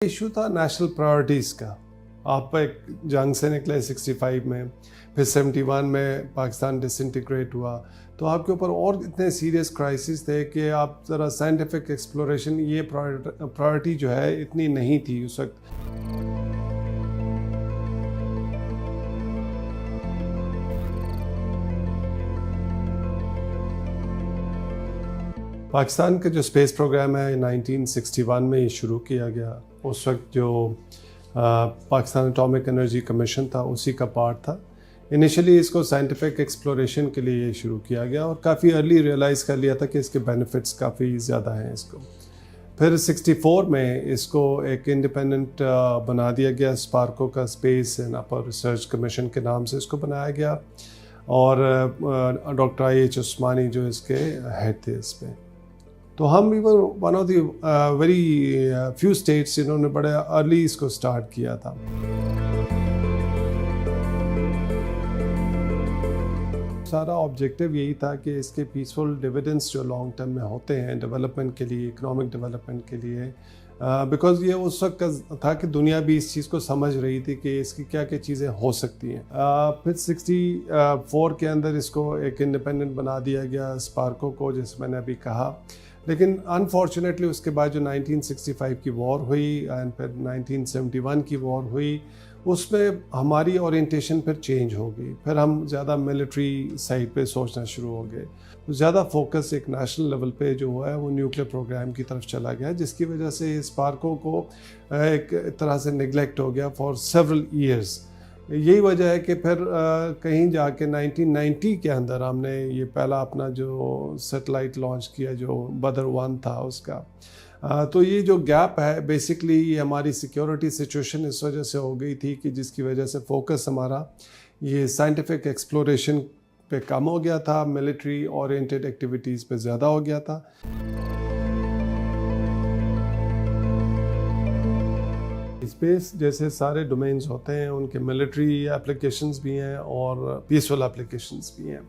Issue था national priorities का। आप एक जंग से निकले 65 में, फिर 71 में पाकिस्तान डिसइंटीग्रेट हुआ, तो आपके ऊपर और इतने सीरियस क्राइसिस थे कि आप ज़रा साइंटिफिक एक्सप्लोरेशन ये प्रायोरिटी जो है इतनी नहीं थी उस वक्त। पाकिस्तान का जो स्पेस प्रोग्राम है 1961 में ये शुरू किया गया। उस वक्त जो पाकिस्तान एटॉमिक एनर्जी कमीशन था उसी का पार्ट था। इनिशियली इसको साइंटिफिक एक्सप्लोरेशन के लिए शुरू किया गया और काफ़ी अर्ली रियलाइज़ कर लिया था कि इसके बेनिफिट्स काफ़ी ज़्यादा हैं इसको। फिर 64 में इसको एक इंडिपेंडेंट बना दिया गया, स्पार्को का space and upper research commission के नाम से इसको बनाया गया और डॉक्टर IH उस्मानी जो इसके हेड थे इस पर। तो हम भी one of the very few states जिन्होंने बड़े अर्ली इसको स्टार्ट किया था। सारा ऑब्जेक्टिव यही था कि इसके पीसफुल डिविडेंड्स जो लॉन्ग टर्म में होते हैं डेवलपमेंट के लिए, इकोनॉमिक डेवलपमेंट के लिए, बिकॉज ये उस वक्त का था कि दुनिया भी इस चीज़ को समझ रही थी कि इसकी क्या क्या चीज़ें हो सकती हैं। फिर 64 के अंदर इसको एक इंडिपेंडेंट बना दिया गया स्पार्को को, जैसे मैंने अभी कहा। लेकिन अनफॉर्चुनेटली उसके बाद जो 1965 की वॉर हुई एंड फिर 1971 की वॉर हुई, उसमें हमारी ओरिएंटेशन फिर चेंज हो गई। फिर हम ज़्यादा मिलिट्री साइड पे सोचना शुरू हो गए। तो ज़्यादा फोकस एक नेशनल लेवल पे जो है वो न्यूक्लियर प्रोग्राम की तरफ चला गया, जिसकी वजह से स्पार्को को एक तरह से निगलेक्ट हो गया फॉर सेवरल ईयर्स। यही वजह है कि फिर कहीं जाके 1990 के अंदर हमने ये पहला अपना जो सैटेलाइट लॉन्च किया जो बदर 1 था उसका। तो ये जो गैप है बेसिकली ये हमारी सिक्योरिटी सिचुएशन इस वजह से हो गई थी कि जिसकी वजह से फोकस हमारा ये साइंटिफिक एक्सप्लोरेशन पे कम हो गया था, मिलिट्री ओरिएंटेड एक्टिविटीज़ पे ज़्यादा हो गया था। स्पेस जैसे सारे डोमेन्स होते हैं उनके मिलिट्री एप्लीकेशंस भी हैं और पीसफुल एप्लीकेशंस भी हैं।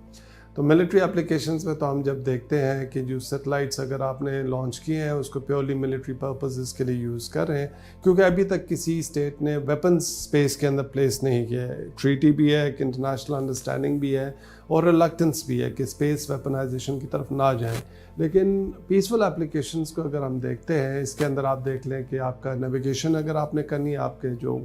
तो मिलिट्री एप्लीकेशंस में तो हम जब देखते हैं कि जो सैटेलाइट्स अगर आपने लॉन्च किए हैं उसको प्योरली मिलिट्री पर्पसेस के लिए यूज़ कर रहे हैं, क्योंकि अभी तक किसी स्टेट ने वेपन्स स्पेस के अंदर प्लेस नहीं किया है। ट्रीटी भी है, एक इंटरनेशनल अंडरस्टैंडिंग भी है और रिलक्टेंस भी है कि स्पेस वेपनाइजेशन की तरफ ना जाएं। लेकिन पीसफुल एप्लीकेशंस को अगर हम देखते हैं, इसके अंदर आप देख लें कि आपका नेविगेशन अगर आपने करनी है, आपके जो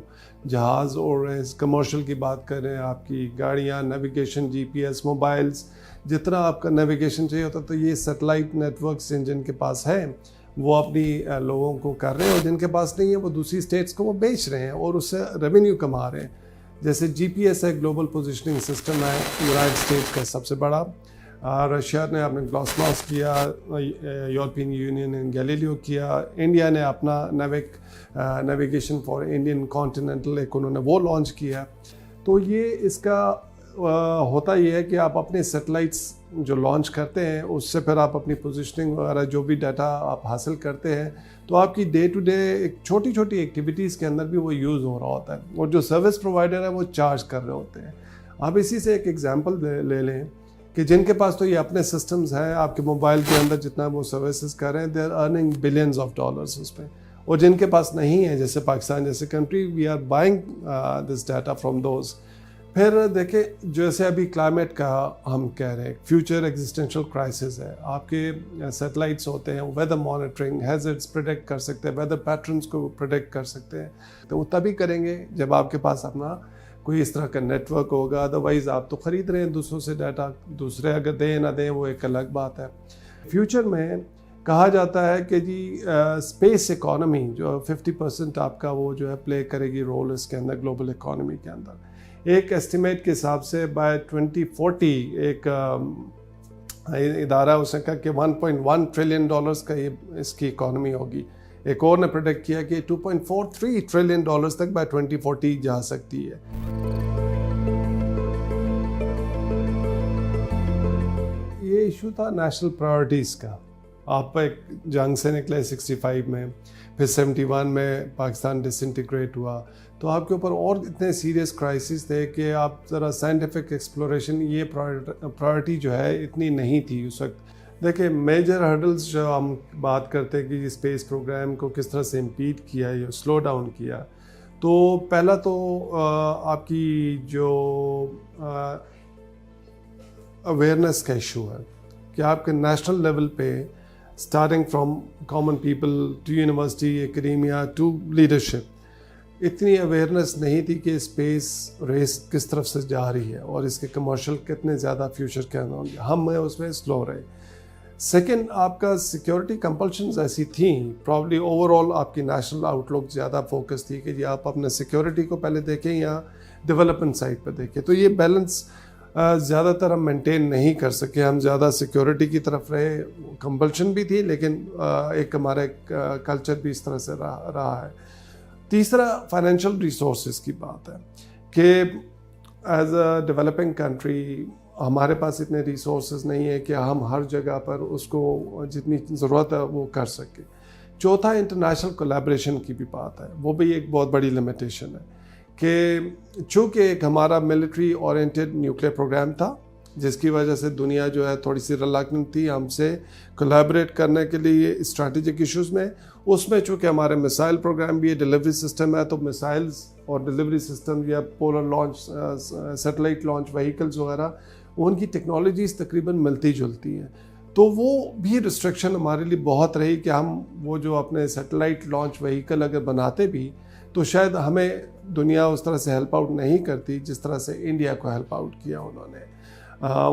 जहाज़ और कमर्शियल की बात करें, आपकी गाड़ियाँ, नेविगेशन, GPS, मोबाइल्स, जितना आपका नेविगेशन चाहिए होता तो ये सैटेलाइट नेटवर्क्स जिनके पास है वो अपनी लोगों को कर रहे हैं, और जिनके पास नहीं है वो दूसरी स्टेट्स को वो बेच रहे हैं और उससे रेवेन्यू कमा रहे हैं। जैसे GPS है, ग्लोबल पोजिशनिंग सिस्टम है, यूनाइटेड स्टेट्स का सबसे बड़ा। रशिया ने अपने ग्लॉसमॉस किया, यूरोपियन यूनियन ने गैलीलियो किया, इंडिया ने अपना नेविगेशन फॉर इंडियन कॉन्टिनेंटल एक उन्होंने वो लॉन्च किया। तो ये इसका होता ये है कि आप अपने सैटेलाइट्स जो लॉन्च करते हैं उससे फिर आप अपनी पोजीशनिंग वगैरह जो भी डाटा आप हासिल करते हैं तो आपकी डे टू डे एक छोटी छोटी एक्टिविटीज़ के अंदर भी वो यूज़ हो रहा होता है और जो सर्विस प्रोवाइडर है वो चार्ज कर रहे होते हैं। आप इसी से एक एग्जांपल ले लें कि जिनके पास तो ये अपने सिस्टम्स हैं, आपके मोबाइल के अंदर जितना वो सर्विसेज कर रहे हैं, they are earning billions of dollars उस पर। और जिनके पास नहीं है, जैसे पाकिस्तान जैसे country, we are buying this data from those. फिर देखें जैसे अभी क्लाइमेट का हम कह रहे हैं फ्यूचर एग्जिस्टेंशियल क्राइसिस है, आपके सैटेलाइट्स होते हैं, वेदर मॉनिटरिंग, हैजर्ड्स प्रेडिक्ट कर सकते हैं, वेदर पैटर्न्स को प्रेडिक्ट कर सकते हैं। तो वो तभी करेंगे जब आपके पास अपना कोई इस तरह का नेटवर्क होगा। अदरवाइज़ आप तो ख़रीद रहे हैं दूसरों से डाटा, दूसरे अगर दें ना दें वो एक अलग बात है। फ्यूचर में कहा जाता है कि जी स्पेस इकोनॉमी जो 50% आपका वो जो है प्ले करेगी रोल इसके अंदर ग्लोबल इकोनॉमी के अंदर। एक एस्टिमेट के हिसाब से बाय 2040 एक इदारा उसने कहा कि 1.1 ट्रिलियन डॉलर्स का ये इसकी इकोनॉमी होगी। एक और ने प्रेडिक्ट किया कि 2.43 ट्रिलियन डॉलर्स तक बाय 2040 जा सकती है। ये इशू था नेशनल प्रायोरिटीज़ का। आप एक जंग से निकले 65 में, फिर 71 में पाकिस्तान डिसइंटीग्रेट हुआ, तो आपके ऊपर और इतने सीरियस क्राइसिस थे कि आप ज़रा साइंटिफिक एक्सप्लोरेशन ये प्रायोरिटी जो है इतनी नहीं थी उस वक्त। دیکھیں میجر ہرڈلز جو ہم بات کرتے ہیں کہ اسپیس پروگرام کو کس طرح سے امپیڈ کیا یا سلو ڈاؤن کیا، تو پہلا تو آپ کی جو اویئرنیس کا ایشو ہے کہ آپ کے نیشنل لیول پہ starting from common people to university academia to leadership اتنی اویئرنیس نہیں تھی کہ اسپیس ریس کس طرف سے جا رہی ہے اور اس کے کمرشل کتنے زیادہ فیوچر کے اندر ہوں گے. ہم اس میں سلو رہے. سیکنڈ، آپ کا سیکیورٹی کمپلشنز ایسی تھیں، پرابلی اوور آل آپ کی نیشنل آؤٹ لک زیادہ فوکس تھی کہ جی آپ اپنے سیکیورٹی کو پہلے دیکھیں یا ڈیولپمنٹ سائڈ پہ دیکھیں. تو یہ بیلنس زیادہ تر ہم مینٹین نہیں کر سکے. ہم زیادہ سیکیورٹی کی طرف رہے، کمپلشن بھی تھی لیکن ایک ہمارا کلچر بھی اس طرح سے رہا ہے. تیسرا فائنینشیل ریسورسز کی بات ہے کہ ایز اے ڈیولپنگ کنٹری ہمارے پاس اتنے ریسورسز نہیں ہے کہ ہم ہر جگہ پر اس کو جتنی ضرورت ہے وہ کر سکیں. چوتھا، انٹرنیشنل کولیبریشن کی بھی بات ہے، وہ بھی ایک بہت بڑی لمیٹیشن ہے کہ چونکہ ایک ہمارا ملٹری اورینٹڈ نیوکلیئر پروگرام تھا جس کی وجہ سے دنیا جو ہے تھوڑی سی ریلیکٹنٹ تھی ہم سے کولیبریٹ کرنے کے لیے اسٹریٹجک ایشوز میں. اس میں چونکہ ہمارے میسائل پروگرام بھی ہے، ڈیلیوری سسٹم ہے، تو میسائلز اور ڈیلیوری سسٹم یا polar launch satellite launch vehicles وغیرہ ان کی ٹیکنالوجیز تقریباً ملتی جلتی ہیں. تو وہ بھی ریسٹرکشن ہمارے لیے بہت رہی کہ ہم وہ جو اپنے سیٹلائٹ لانچ وہیکل اگر بناتے بھی تو شاید ہمیں دنیا اس طرح سے ہیلپ آؤٹ نہیں کرتی جس طرح سے انڈیا کو ہیلپ آؤٹ کیا انہوں نے.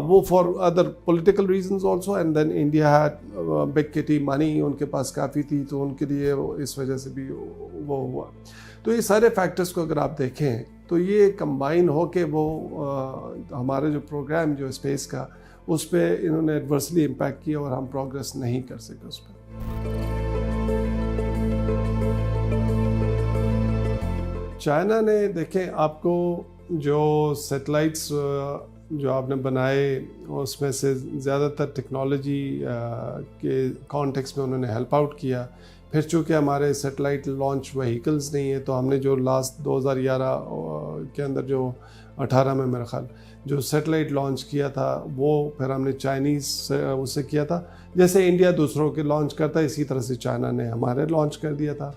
وہ for other political reasons also, and then India had big kitty money, ان کے پاس کافی تھی تو ان کے لیے اس وجہ سے بھی وہ ہوا. تو یہ سارے فیکٹرز کو اگر آپ دیکھیں تو یہ کمبائن ہو کے وہ ہمارے جو پروگرام جو اسپیس کا اس پہ انہوں نے ایڈورسلی امپیکٹ کیا اور ہم پروگریس نہیں کر سکے اس پہ. چائنا نے دیکھیں آپ کو جو سیٹلائٹس جو آپ نے بنائے اس میں سے زیادہ تر ٹیکنالوجی کے کانٹیکس میں انہوں نے ہیلپ آؤٹ کیا. پھر چونکہ ہمارے سیٹلائٹ لانچ وہیکلز نہیں ہیں تو ہم نے جو لاسٹ 2011 کے اندر جو 18 میں میرا خیال جو سیٹلائٹ لانچ کیا تھا وہ پھر ہم نے چائنیز سے اسے کیا تھا. جیسے انڈیا دوسروں کے لانچ کرتا ہے اسی طرح سے چائنا نے ہمارے لانچ کر دیا تھا.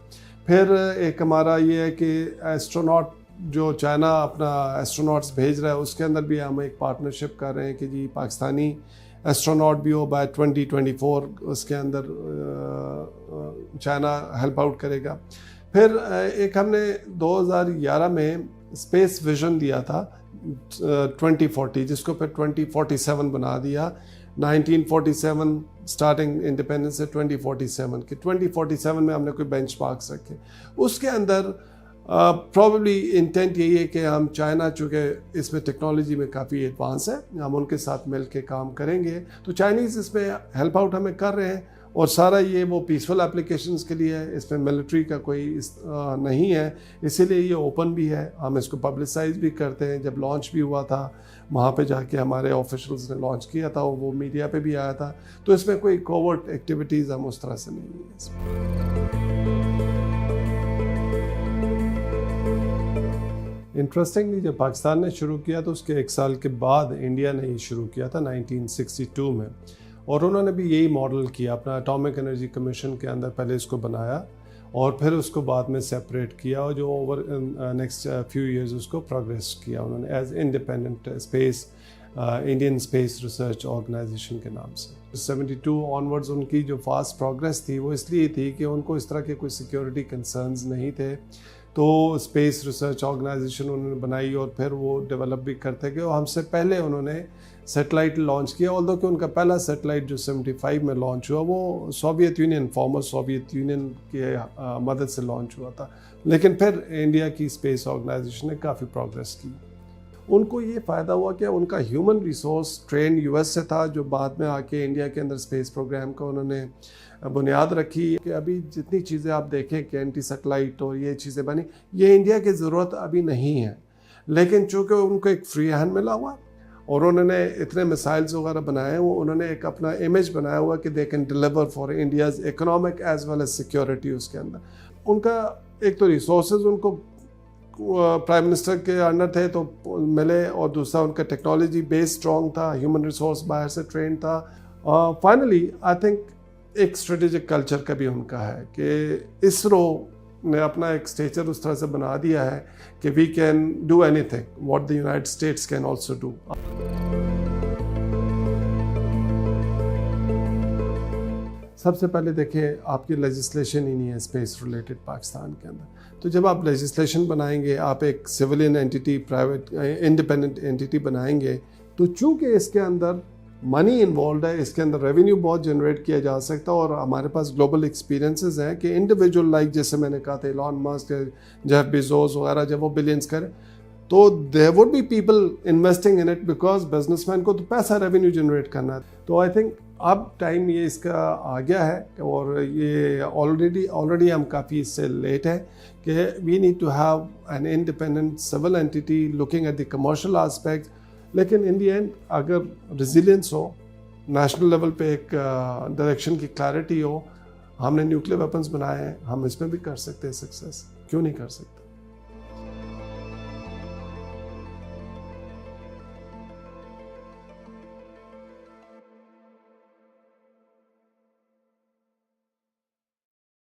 پھر ایک ہمارا یہ ہے کہ ایسٹروناٹ جو چائنا اپنا ایسٹروناٹس بھیج رہا ہے اس کے اندر بھی ہم ایک پارٹنرشپ کر رہے ہیں کہ جی پاکستانی ایسٹروناٹ بھی ہو بائی 2024 اس کے اندر چائنا ہیلپ آؤٹ کرے گا. پھر ایک ہم نے 2011 میں اسپیس ویژن دیا تھا 2040 جس کو پھر 2047 بنا دیا. 1947 اسٹارٹنگ انڈیپینڈنس سے 2047 کہ 2047 میں ہم نے کوئی بینچ مارکس رکھے. اس کے اندر پرابلی انٹینٹ یہی ہے کہ ہم چائنا چونکہ اس میں ٹیکنالوجی میں کافی ایڈوانس ہے ہم ان کے ساتھ مل کے کام کریں گے. تو چائنیز اس میں ہیلپ آؤٹ ہمیں کر رہے ہیں اور سارا یہ وہ پیسفل اپلیکیشنز کے لیے ہے، اس میں ملٹری کا کوئی نہیں ہے، اسی لیے یہ اوپن بھی ہے. ہم اس کو پبلسائز بھی کرتے ہیں. جب لانچ بھی ہوا تھا وہاں پہ جا کے ہمارے آفیشلز نے لانچ کیا تھا، وہ میڈیا پہ بھی آیا تھا. تو اس میں کوئی کوورٹ ایکٹیویٹیز ہم اس طرح سے نہیں ہیں اس میں. انٹرسٹنگلی جب پاکستان نے شروع کیا تو اس کے 1 سال کے بعد انڈیا نے یہ شروع کیا تھا 1962 میں، اور انہوں نے بھی یہی ماڈل کیا. اپنا اٹامک انرجی کمیشن کے اندر پہلے اس کو بنایا اور پھر اس کو بعد میں سیپریٹ کیا اور جو اوور نیکسٹ فیو ایئرز اس کو پروگریس کیا انہوں نے as independent space Indian space research organisation کے نام سے. 72 آنورڈز ان کی جو فاسٹ پروگریس تھی وہ اس لیے تھی کہ ان کو اس طرح کے کوئی سیکیورٹی کنسرنز نہیں تھے. تو اسپیس ریسرچ آرگنائزیشن انہوں نے بنائی اور پھر وہ ڈیولپ بھی کرتے گئے. اور ہم سے پہلے انہوں نے سیٹلائٹ لانچ کیا، آلدو کہ ان کا پہلا سیٹلائٹ جو 75 میں لانچ ہوا وہ Soviet Union former Soviet Union کے مدد سے لانچ ہوا تھا. لیکن پھر انڈیا کی اسپیس آرگنائزیشن نے کافی پروگریس کی. ان کو یہ فائدہ ہوا کہ ان کا human resource train U S سے تھا جو بعد میں آ کے انڈیا کے اندر اسپیس پروگرام کا انہوں نے بنیاد رکھی. کہ ابھی جتنی چیزیں آپ دیکھیں کہ اینٹی سیٹلائٹ اور یہ چیزیں بنی یہ انڈیا کی ضرورت ابھی نہیں ہے، لیکن چونکہ ان کو ایک فری ہینڈ ملا ہوا اور انہوں نے اتنے میسائلز وغیرہ بنائے وہ انہوں نے ایک اپنا امیج بنایا ہوا کہ they can deliver for India's economic as well as security. اس کے اندر ان کا ایک تو ریسورسز ان کو پرائم منسٹر کے انڈر تھے تو ملے، اور دوسرا ان کا ٹیکنالوجی بیس اسٹرانگ تھا، ہیومن ریسورس باہر سے ٹرین تھا. फाइनली आई थिंक एक स्ट्रेटेजिक कल्चर का भी उनका है कि इसरो ने अपना एक स्टेचर उस तरह से बना दिया है कि we can do anything what the United States can also do. सबसे पहले देखिए आपकी लेजिस्लेशन ही नहीं है स्पेस रिलेटेड पाकिस्तान के अंदर, तो जब आप लेजिस्लेशन बनाएंगे, आप एक civilian entity, private independent entity बनाएंगे, तो चूंकि इसके अंदर मनी इन्वॉल्व है, इसके अंदर रेवेन्यू बहुत जनरेट किया जा सकता है, और हमारे पास ग्लोबल एक्सपीरियंसेस हैं कि इंडिविजुअल लाइक जैसे मैंने कहा था एलन मस्क, जेफ बेजोस वगैरह, जब वो बिलियंस करें तो there would be people investing in it, because businessman को तो पैसा रेवेन्यू जनरेट करना है। तो आई थिंक अब टाइम ये इसका आ गया है, और ये ऑलरेडी हम काफ़ी इससे लेट है कि we need to have an independent civil entity looking at the commercial aspect. लेकिन इन दी एंड अगर रेजिलियंस हो, नेशनल लेवल पे एक डायरेक्शन की क्लैरिटी हो, हमने न्यूक्लियर वेपन्स बनाए हैं, हम इसमें भी कर सकते हैं सक्सेस, क्यों नहीं कर सकते।